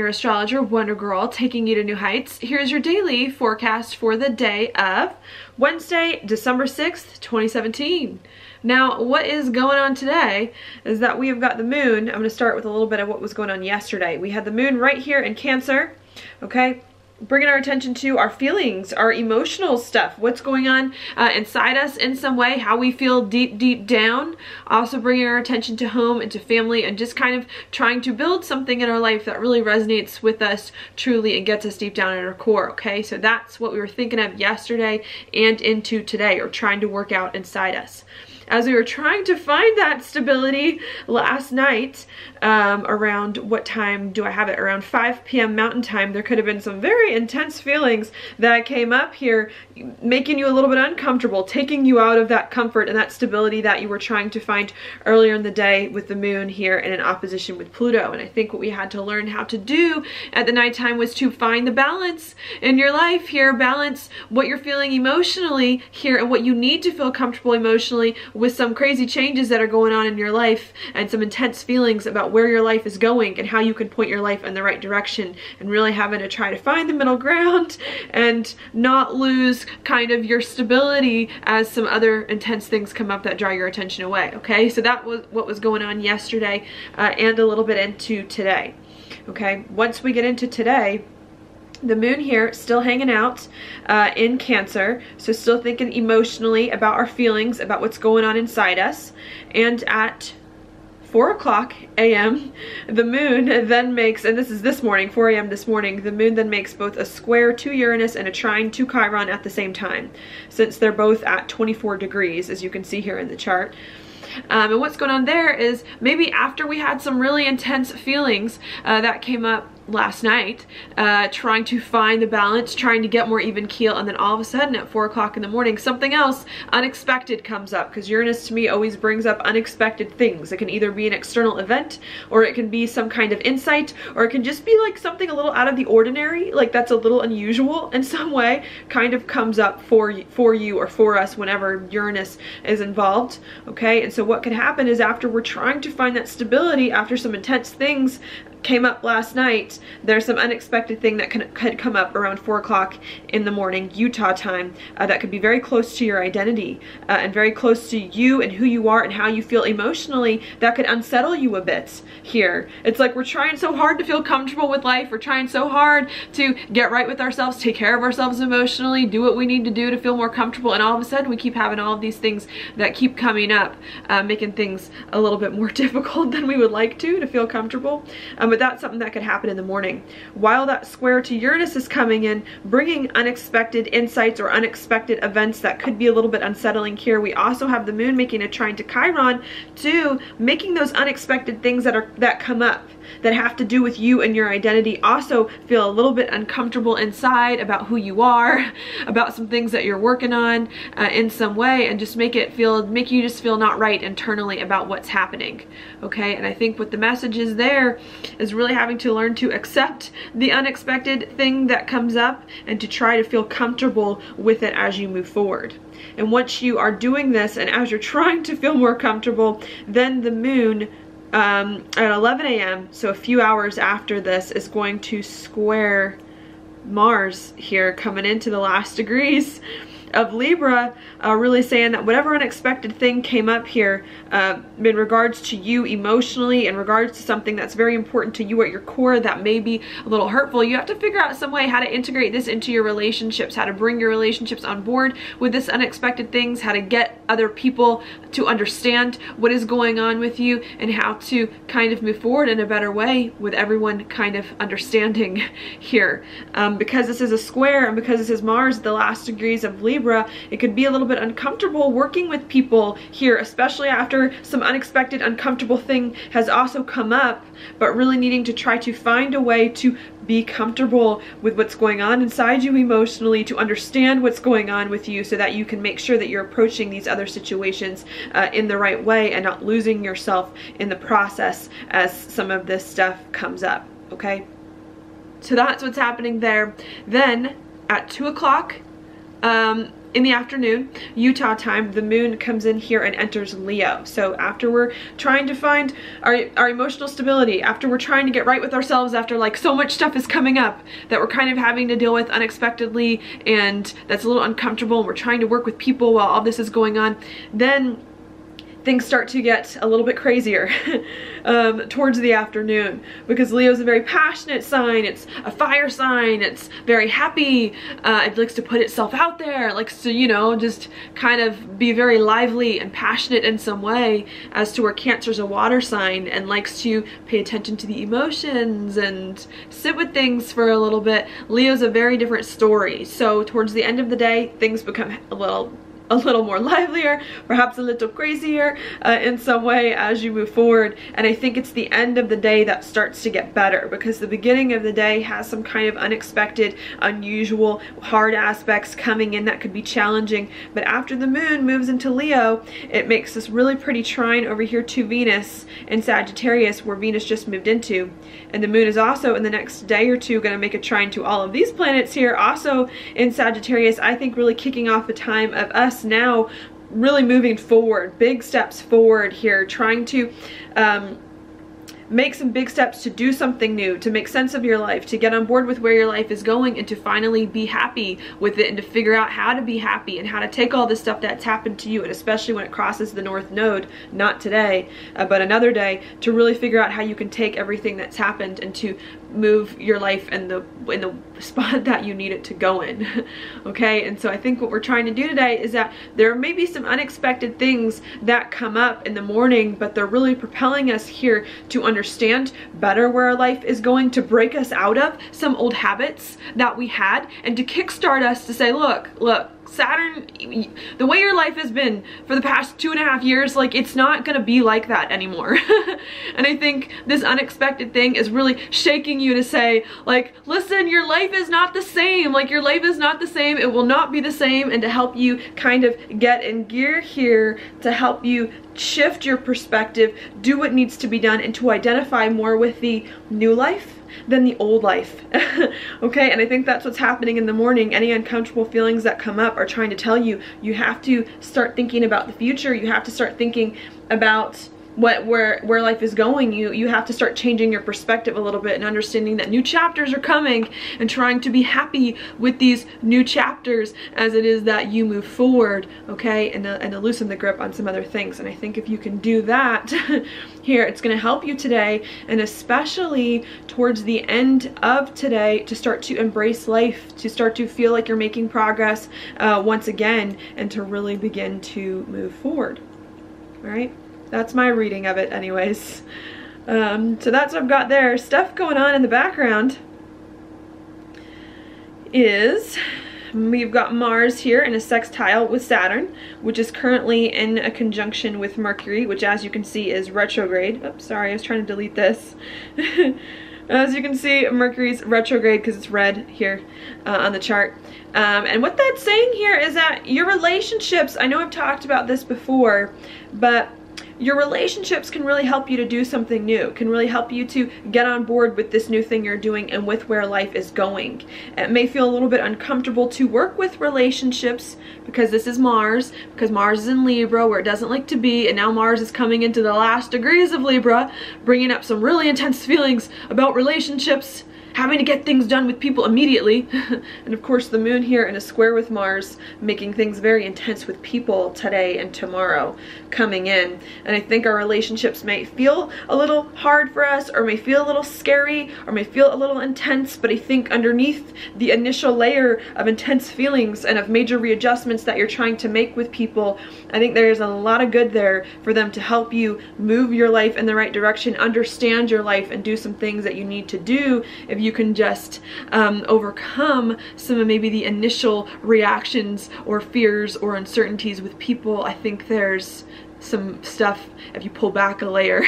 your astrologer, Wonder Girl, taking you to new heights. Here's your daily forecast for the day of Wednesday, December 6th, 2017. Now, what is going on today is that we have got the moon. I'm going to start with a little bit of what was going on yesterday. We had the moon right here in Cancer, okay? Bringing our attention to our feelings, our emotional stuff, what's going on inside us in some way, how we feel deep down. Also bringing our attention to home and to family, and just kind of trying to build something in our life that really resonates with us truly and gets us deep down at our core, okay? So that's what we were thinking of yesterday and into today, or trying to work out inside us. As we were trying to find that stability last night, around, what time do I have it? Around 5 p.m. Mountain Time, there could have been some very intense feelings that came up here, making you a little bit uncomfortable, taking you out of that comfort and that stability that you were trying to find earlier in the day with the moon here in an opposition with Pluto. And I think what we had to learn how to do at the nighttime was to find the balance in your life here, balance what you're feeling emotionally here and what you need to feel comfortable emotionally with some crazy changes that are going on in your life and some intense feelings about where your life is going and how you can point your life in the right direction, and really having to try to find the middle ground and not lose kind of your stability as some other intense things come up that draw your attention away, okay? So that was what was going on yesterday and a little bit into today, okay? Once we get into today, the moon here still hanging out in Cancer, so still thinking emotionally about our feelings, about what's going on inside us. And at 4 a.m. the moon then makes, and this is this morning, 4 a.m. this morning, the moon then makes both a square to Uranus and a trine to Chiron at the same time, since they're both at 24 degrees, as you can see here in the chart. And what's going on there is maybe after we had some really intense feelings that came up last night, trying to find the balance, trying to get more even keel, and then all of a sudden at 4 o'clock in the morning, something else unexpected comes up, because Uranus to me always brings up unexpected things. It can either be an external event, or it can be some kind of insight, or it can just be like something a little out of the ordinary, like that's a little unusual in some way, kind of comes up for you or for us whenever Uranus is involved, okay? And so what could happen is, after we're trying to find that stability, after some intense things came up last night, there's some unexpected thing that could come up around 4 o'clock in the morning Utah time that could be very close to your identity and very close to you and who you are and how you feel emotionally, that could unsettle you a bit here. It's like we're trying so hard to feel comfortable with life, we're trying so hard to get right with ourselves, take care of ourselves emotionally, do what we need to do to feel more comfortable, and all of a sudden we keep having all of these things that keep coming up, making things a little bit more difficult than we would like to feel comfortable. But that's something that could happen in the morning. While that square to Uranus is coming in, bringing unexpected insights or unexpected events that could be a little bit unsettling here, we also have the moon making a trine to Chiron, to making those unexpected things that come up that have to do with you and your identity also feel a little bit uncomfortable inside about who you are, about some things that you're working on in some way, and just make you just feel not right internally about what's happening, okay? And I think what the message is there is really having to learn to accept the unexpected thing that comes up and to try to feel comfortable with it as you move forward. And once you are doing this, and as you're trying to feel more comfortable, then the moon at 11 a.m., so a few hours after this, is going to square Mars here, coming into the last degrees of Libra, really saying that whatever unexpected thing came up here in regards to you emotionally, in regards to something that's very important to you at your core that may be a little hurtful, you have to figure out some way how to integrate this into your relationships, how to bring your relationships on board with this unexpected things, how to get other people to understand what is going on with you, and how to kind of move forward in a better way with everyone kind of understanding here. Because this is a square, and because this is Mars at the last degrees of Libra, it could be a little bit uncomfortable working with people here, especially after some unexpected uncomfortable thing has also come up, but really needing to try to find a way to be comfortable with what's going on inside you emotionally, to understand what's going on with you, so that you can make sure that you're approaching these other situations in the right way and not losing yourself in the process as some of this stuff comes up, okay? So that's what's happening there. Then at 2 o'clock in the afternoon, Utah time, the moon comes in here and enters Leo. So after we're trying to find our emotional stability, after we're trying to get right with ourselves, after like so much stuff is coming up that we're kind of having to deal with unexpectedly and that's a little uncomfortable, and we're trying to work with people while all this is going on, then things start to get a little bit crazier towards the afternoon, because Leo is a very passionate sign. It's a fire sign. It's very happy. It likes to put itself out there. It likes to, you know, just kind of be very lively and passionate in some way, as to where Cancer's a water sign and likes to pay attention to the emotions and sit with things for a little bit. Leo's a very different story. So towards the end of the day, things become a little more livelier, perhaps a little crazier in some way as you move forward. And I think it's the end of the day that starts to get better, because the beginning of the day has some kind of unexpected, unusual, hard aspects coming in that could be challenging. But after the moon moves into Leo, it makes this really pretty trine over here to Venus in Sagittarius, where Venus just moved into. And the moon is also in the next day or two going to make a trine to all of these planets here, also in Sagittarius. I think really kicking off a time of us now really moving forward, big steps forward here, trying to make some big steps to do something new, to make sense of your life, to get on board with where your life is going, and to finally be happy with it, and to figure out how to be happy and how to take all this stuff that's happened to you, and especially when it crosses the North Node, not today, but another day, to really figure out how you can take everything that's happened and to move your life in the spot that you need it to go in. Okay, and so I think what we're trying to do today is that there may be some unexpected things that come up in the morning, but they're really propelling us here to understand better where our life is going, to break us out of some old habits that we had, and to kickstart us to say, look, Saturn, the way your life has been for the past 2.5 years, like, it's not gonna be like that anymore. And I think this unexpected thing is really shaking you to say, like, listen, your life is not the same. Like, your life is not the same. It will not be the same. And to help you kind of get in gear here, to help you shift your perspective, do what needs to be done, and to identify more with the new life than the old life. Okay, and I think that's what's happening in the morning. Any uncomfortable feelings that come up are trying to tell you, you have to start thinking about the future. You have to start thinking about where life is going. You have to start changing your perspective a little bit, and understanding that new chapters are coming, and trying to be happy with these new chapters as it is that you move forward. Okay, and to loosen the grip on some other things. And I think if you can do that here, it's going to help you today, and especially towards the end of today, to start to embrace life, to start to feel like you're making progress once again, and to really begin to move forward. All right, that's my reading of it anyways. So that's what I've got there. Stuff going on in the background is we've got Mars here in a sextile with Saturn, which is currently in a conjunction with Mercury, which, as you can see, is retrograde. Oops, sorry, I was trying to delete this. As you can see, Mercury's retrograde because it's red here on the chart. And what that's saying here is that your relationships, I know I've talked about this before, but your relationships can really help you to do something new, can really help you to get on board with this new thing you're doing and with where life is going. It may feel a little bit uncomfortable to work with relationships because this is Mars, because Mars is in Libra where it doesn't like to be, and now Mars is coming into the last degrees of Libra, bringing up some really intense feelings about relationships, having to get things done with people immediately. And of course the moon here in a square with Mars, making things very intense with people today and tomorrow coming in. And I think our relationships may feel a little hard for us, or may feel a little scary, or may feel a little intense, but I think underneath the initial layer of intense feelings and of major readjustments that you're trying to make with people, I think there's a lot of good there for them to help you move your life in the right direction, understand your life, and do some things that you need to do if you can just overcome some of maybe the initial reactions or fears or uncertainties with people. I think there's some stuff, if you pull back a layer,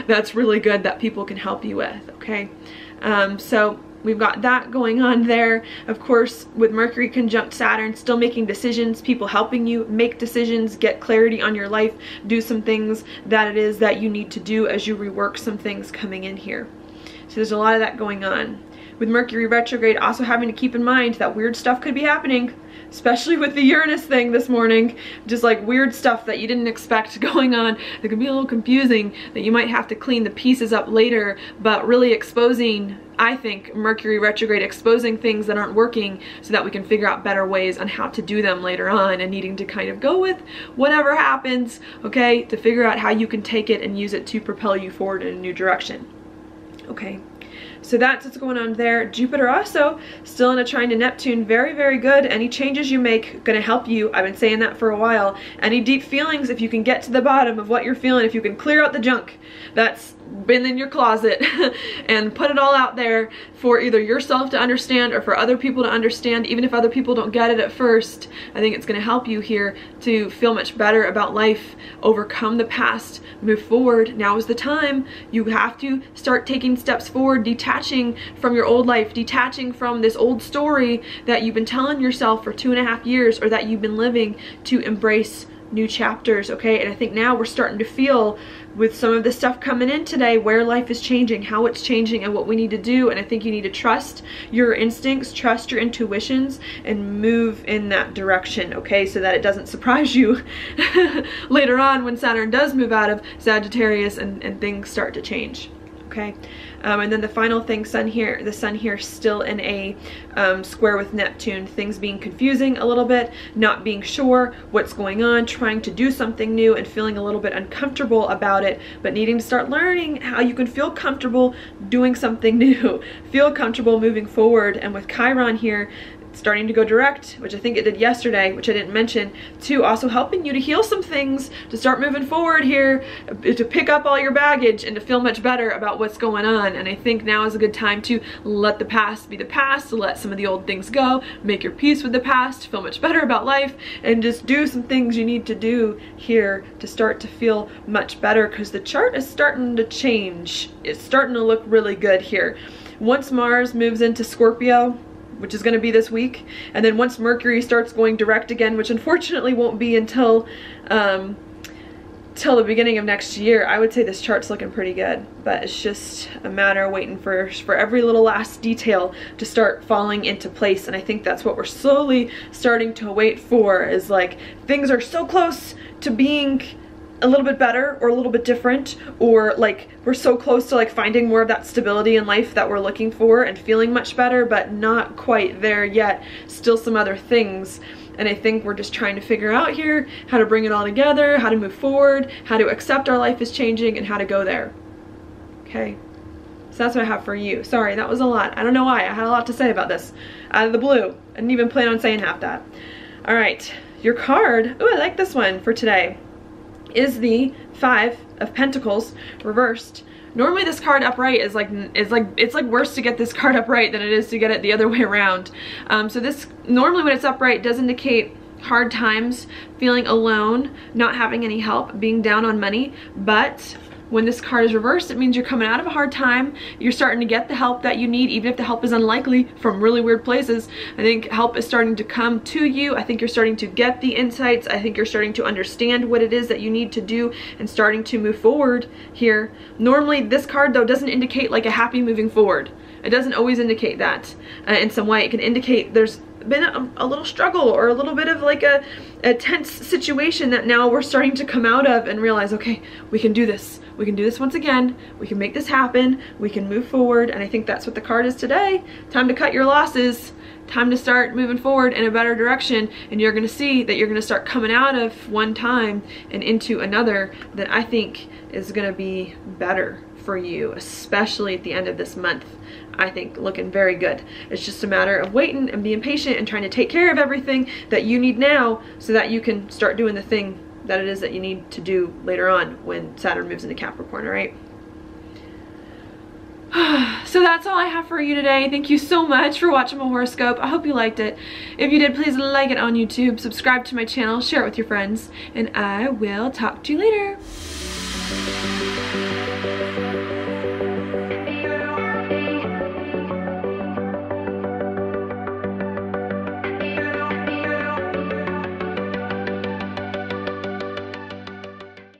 that's really good that people can help you with. Okay, so we've got that going on there. Of course, with Mercury conjunct Saturn, still making decisions, people helping you make decisions, get clarity on your life, do some things that it is that you need to do as you rework some things coming in here. So there's a lot of that going on. With Mercury retrograde, also having to keep in mind that weird stuff could be happening. especially with the Uranus thing this morning, just like weird stuff that you didn't expect going on. It can be a little confusing that you might have to clean the pieces up later, but really exposing, I think, Mercury retrograde, exposing things that aren't working so that we can figure out better ways on how to do them later on, and needing to kind of go with whatever happens, okay, to figure out how you can take it and use it to propel you forward in a new direction. Okay, so that's what's going on there. Jupiter also still in a trine to Neptune. Very, very good. Any changes you make gonna help you. I've been saying that for a while. Any deep feelings, if you can get to the bottom of what you're feeling, if you can clear out the junk that's been in your closet and put it all out there for either yourself to understand or for other people to understand, even if other people don't get it at first, I think it's going to help you here to feel much better about life, overcome the past, move forward. Now is the time. You have to start taking steps forward, detaching from your old life, detaching from this old story that you've been telling yourself for 2.5 years or that you've been living, to embrace new chapters, okay? And I think now we're starting to feel, with some of the stuff coming in today, where life is changing, how it's changing, and what we need to do. And I think you need to trust your instincts, trust your intuitions, and move in that direction, okay? So that it doesn't surprise you later on when Saturn does move out of Sagittarius and things start to change. Okay, and then the final thing, the sun here still in a square with Neptune, things being confusing a little bit, not being sure what's going on, trying to do something new and feeling a little bit uncomfortable about it, but needing to start learning how you can feel comfortable doing something new, feel comfortable moving forward. And with Chiron here starting to go direct, which I think it did yesterday, which I didn't mention, to also helping you to heal some things, to start moving forward here, to pick up all your baggage and to feel much better about what's going on. And I think now is a good time to let the past be the past, to let some of the old things go, make your peace with the past, feel much better about life, and just do some things you need to do here to start to feel much better, because the chart is starting to change. It's starting to look really good here. Once Mars moves into Scorpio, which is going to be this week, and then once Mercury starts going direct again, which unfortunately won't be until till the beginning of next year, I would say this chart's looking pretty good. But it's just a matter of waiting for every little last detail to start falling into place. And I think that's what we're slowly starting to wait for, is like things are so close to being a little bit better or a little bit different, or like we're so close to like finding more of that stability in life that we're looking for and feeling much better, but not quite there yet. Still some other things. And I think we're just trying to figure out here how to bring it all together, how to move forward, how to accept our life is changing, and how to go there. Okay, so that's what I have for you. Sorry, that was a lot. I don't know why. I had a lot to say about this out of the blue. I didn't even plan on saying half that. All right, your card, oh, I like this one for today, is the 5 of Pentacles reversed. Normally this card upright is it's like worse to get this card upright than it is to get it the other way around. So this, normally when it's upright, does indicate hard times, feeling alone, not having any help, being down on money. But when this card is reversed, it means you're coming out of a hard time. You're starting to get the help that you need, even if the help is unlikely from really weird places. I think help is starting to come to you. I think you're starting to get the insights. I think you're starting to understand what it is that you need to do and starting to move forward here. Normally this card though doesn't indicate like a happy moving forward. It doesn't always indicate that in some way. It can indicate there's been a little struggle or a little bit of like a tense situation that now we're starting to come out of and realize, okay, we can do this. We can do this once again. We can make this happen. We can move forward. And I think that's what the card is today. Time to cut your losses. Time to start moving forward in a better direction. And you're going to see that you're going to start coming out of one time and into another that I think is going to be better for you, especially at the end of this month. I think looking very good. It's just a matter of waiting and being patient and trying to take care of everything that you need now so that you can start doing the thing that it is that you need to do later on when Saturn moves into Capricorn, all right? So that's all I have for you today. Thank you so much for watching my horoscope. I hope you liked it. If you did, please like it on YouTube, subscribe to my channel, share it with your friends, and I will talk to you later.